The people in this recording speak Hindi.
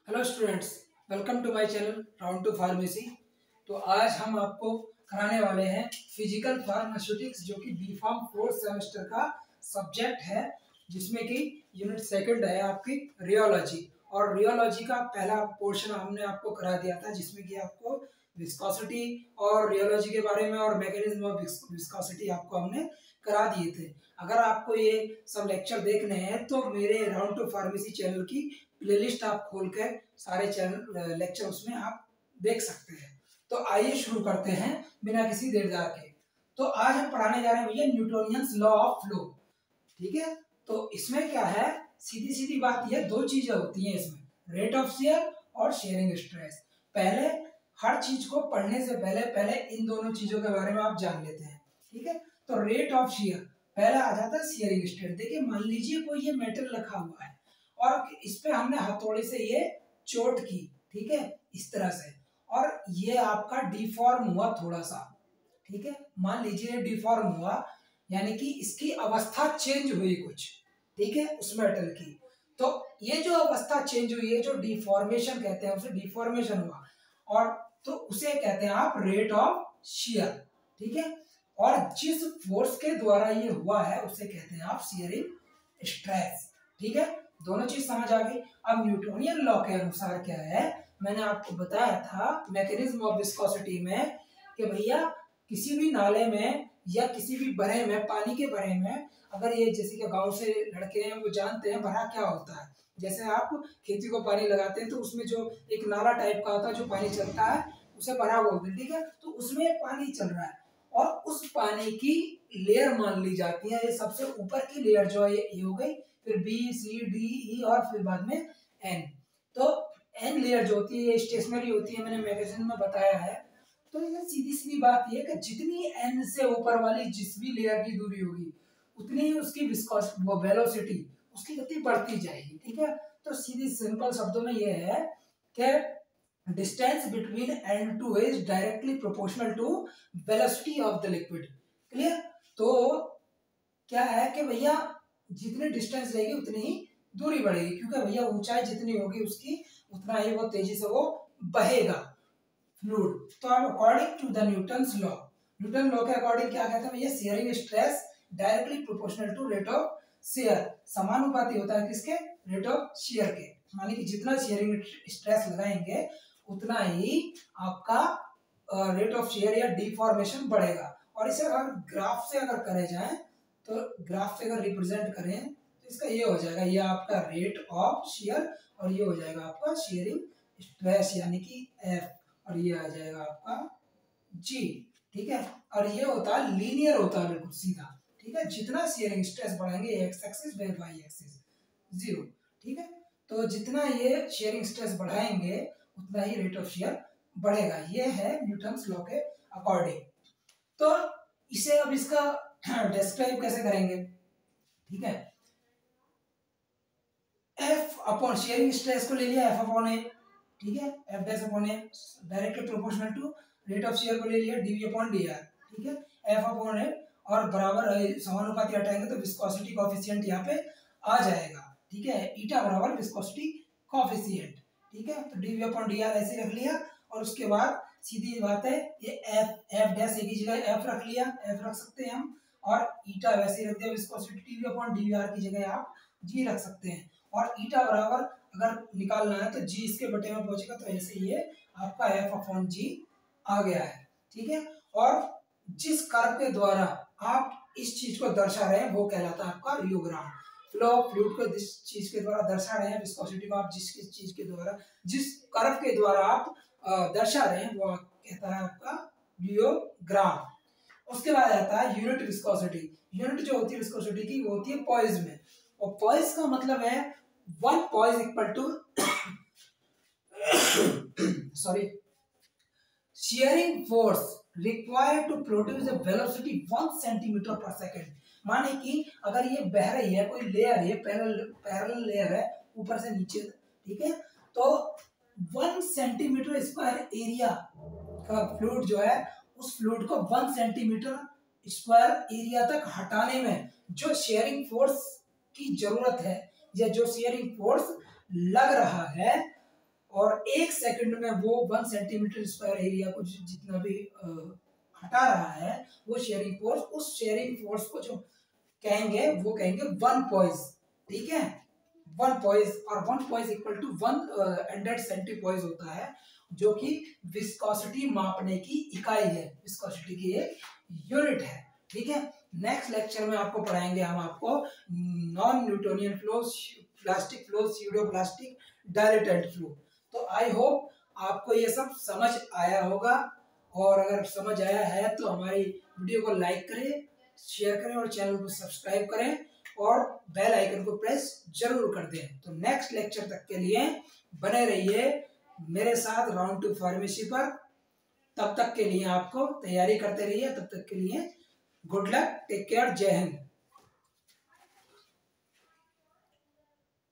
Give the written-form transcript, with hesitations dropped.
Hello students, welcome to my channel round to pharmacy. तो आज हम आपको कराने वाले हैं फिजिकल फार्मास्यूटिक्स, जो कि बी फार्म फोर्थ सेमेस्टर का सब्जेक्ट है, जिसमें कि यूनिट सेकंड है आपकी रियोलॉजी। और रियोलॉजी का पहला पोर्शन हमने आपको करा दिया था, जिसमें कि आपको विस्कोसिटी और रियोलॉजी के बारे में और मैकेनिज्म ऑफ विस्कोसिटी आपको हमने करा दिए थे। अगर आपको ये सब लेक्चर देखने हैं तो मेरे राउंड टू फार्मेसी चैनल की प्लेलिस्ट आप खोलकर सारे चैनल लेक्चर उसमें आप देख सकते हैं। तो आइए शुरू करते हैं बिना किसी देरदार के। तो आज हम पढ़ाने जा रहे हैं भैया न्यूटोनियंस लॉ ऑफ फ्लो। ठीक है, तो इसमें क्या है, सीधी सीधी बात, ये दो चीजें होती हैं इसमें, रेट ऑफ शेयर और शेयरिंग स्ट्रेस। पहले हर चीज को पढ़ने से पहले इन दोनों चीजों के बारे में आप जान लेते हैं। ठीक है, तो रेट ऑफ शेयर पहले आ जाता है शेयरिंग स्ट्रेस। देखिए, मान लीजिए कोई ये मेटल रखा हुआ है और इस पे हमने हथौड़े से ये चोट की, ठीक है, इस तरह से, और ये आपका डिफॉर्म हुआ थोड़ा सा। ठीक है, मान लीजिए डिफॉर्म हुआ, यानी कि इसकी अवस्था चेंज हुई कुछ, ठीक है, उस मेटल की। तो ये जो अवस्था चेंज हुई है, जो डिफॉर्मेशन कहते हैं, उसे डिफॉर्मेशन हुआ, और तो उसे कहते हैं आप रेट ऑफ शेयर। ठीक है, और जिस फोर्स के द्वारा ये हुआ है उसे कहते हैं आप शेयरिंग स्ट्रेस। ठीक है, दोनों चीज समझ आ गई। अब न्यूटोनियन लॉ के अनुसार क्या है, मैंने आपको बताया था मैकेनिज्म ऑफ विस्कोसिटी में कि भैया किसी भी नाले में या किसी भी बरहे में, पानी के बरहे में, अगर ये जैसे कि गांव से लड़के हैं वो जानते हैं बरहा क्या होता है। जैसे आप खेती को पानी लगाते हैं तो उसमें जो एक नाला टाइप का होता है जो पानी चलता है, उसे बरहा बोलते हैं। ठीक है, तो उसमें पानी चल रहा है और उस पानी की लेयर मान ली जाती है, ये सबसे ऊपर की लेयर जो है ये हो गई, फिर बी सी डी ई और फिर बाद में एन। तो एन लेयर जो होती है ये स्टेशनरी होती है, मैंने मैगजीन में बताया है। तो ये सीधी सीधी बात ये है कि जितनी एन से ऊपर वाली जिस भी लेयर की दूरी होगी उतनी ही उसकी विस्कोस वो वेलोसिटी, उसकी गति बढ़ती जाएगी। ठीक है, तो सीधी सिंपल शब्दों में ये है कि distance between and two is directly proportional to velocity of the liquid. Clear? तो क्या है कि भैया जितनी डिस्टेंस रहेगी उतनी ही दूरी बढ़ेगी, क्योंकि भैया ऊंचाई जितनी होगी उसकी उतना ही वो तेजी से वो बहेगा फ्लूइड। तो अब according to the Newton's law, Newton law के अकॉर्डिंग क्या कहता है भैया, shearing stress directly proportional to rate of shear, समानुपाती होता है किसके, रेट ऑफ शेयर के। माने कि जितना शेयरिंग स्ट्रेस लगाएंगे उतना ही आपका रेट ऑफ शेयर या डिफॉर्मेशन बढ़ेगा। और इसे अगर ग्राफ से अगर करे जाए, तो ग्राफ से अगर रिप्रेजेंट करें तो इसका ये हो जाएगा, ये आपका रेट ऑफ शेयर और ये हो जाएगा आपका शेयरिंग स्ट्रेस यानी कि एफ, और ये आ जाएगा आपका जी। ठीक है, और ये होता है लीनियर, होता है बिल्कुल सीधा। ठीक है, जितना शेयरिंग स्ट्रेस बढ़ाएंगे X axis by Y axis zero. ठीक है, तो जितना ये शेयरिंग स्ट्रेस बढ़ाएंगे उतना ही रेट ऑफ शेयर बढ़ेगा। ये है न्यूटन्स लॉ के अकॉर्डिंग। तो इसे अब इसका डिस्क्राइब कैसे करेंगे? ठीक है, एफ अपॉन शेयरिंग स्ट्रेस को ले लिया एफ अपॉन ए, ठीक है, F dash upon A directly proportional to rate of shear को ले लिया डी अपॉन डी आर। ठीक है, एफ अपॉन ए और बराबर समानुपाती हटाएंगे तो विस्कोसिटी कोएफिशिएंट यहाँ पे आ जाएगा। ठीक है, ईटा बराबर विस्कोसिटी कोएफिशिएंट। ठीक है, तो डी अपॉन डी आर ऐसे रख लिया, और उसके बाद सीधी बात है ये एफ डैश एक ही जगह एफ रख लिया, एफ रख सकते हैं हम, और ईटा वैसे ही रख दिया, viscosity T upon D R की जगह आप जी रख सकते हैं। और ईटा बराबर अगर निकालना है तो जी इसके बटे में पहुंचेगा, तो ऐसे ये आपका एफ अपॉन जी आ गया है। ठीक है, और जिस कर्व के द्वारा आप इस चीज को दर्शा रहे हैं वो कहलाता है आपका रियोग्राम। फ्लो ऑफ फ्लूइड को जिस चीज के द्वारा दर्शा रहे हैं, विस्कोसिटी को आप जिस चीज के द्वारा, जिस कर्व के द्वारा आप दर्शा रहे हैं वो कहता है आपका रियोग्राम। उसके बाद आता है यूनिट विस्कोसिटी। यूनिट जो होती है विस्कोसिटी की वो होती है पॉइज में, और पॉइज का मतलब है one poise equal to sorry shearing force required to produce a velocity 1 centimetre per second. माने कि अगर ये बह रही है, कोई लेयर है, पैरेलल लेयर है ऊपर से नीचे, ठीक है, तो 1 सेंटीमीटर स्क्वायर एरिया का फ्लूइड जो है, उस फ्लूइड को 1 सेंटीमीटर स्क्वायर एरिया तक हटाने में जो शेयरिंग फोर्स की जरूरत है या जो शेयरिंग फोर्स लग रहा है और 1 सेकंड में वो 1 सेंटीमीटर स्क्वायर एरिया को जितना भी हटा रहा है वो शेयरिंग फोर्स, उस शेयरिंग फोर्स को जो कहेंगे वो कहेंगे 1 पॉइस। ठीक है, 1 पॉइस, और 1 पॉइस इक्वल टू 100 सेंटीपॉइस होता है, जो कि विस्कोसिटी मापने की इकाई है, विस्कोसिटी की एक यूनिट है। ठीक है, नेक्स्ट लेक्चर में आपको पढ़ाएंगे हम आपको non Newtonian flow, plastic flow, pseudo plastic, dilatant flow. तो आई होप आपको ये सब समझ आया होगा, और अगर समझ आया है तो हमारी वीडियो को लाइक करें, शेयर करें और चैनल को सब्सक्राइब करें और बेल आइकन को प्रेस जरूर कर दें। तो नेक्स्ट लेक्चर तक के लिए बने रहिए मेरे साथ राउंड 2 फार्मेसी पर। तब तक के लिए आपको तैयारी करते रहिए, तब तक के लिए गुड लक, टेक केयर, जय हिंद।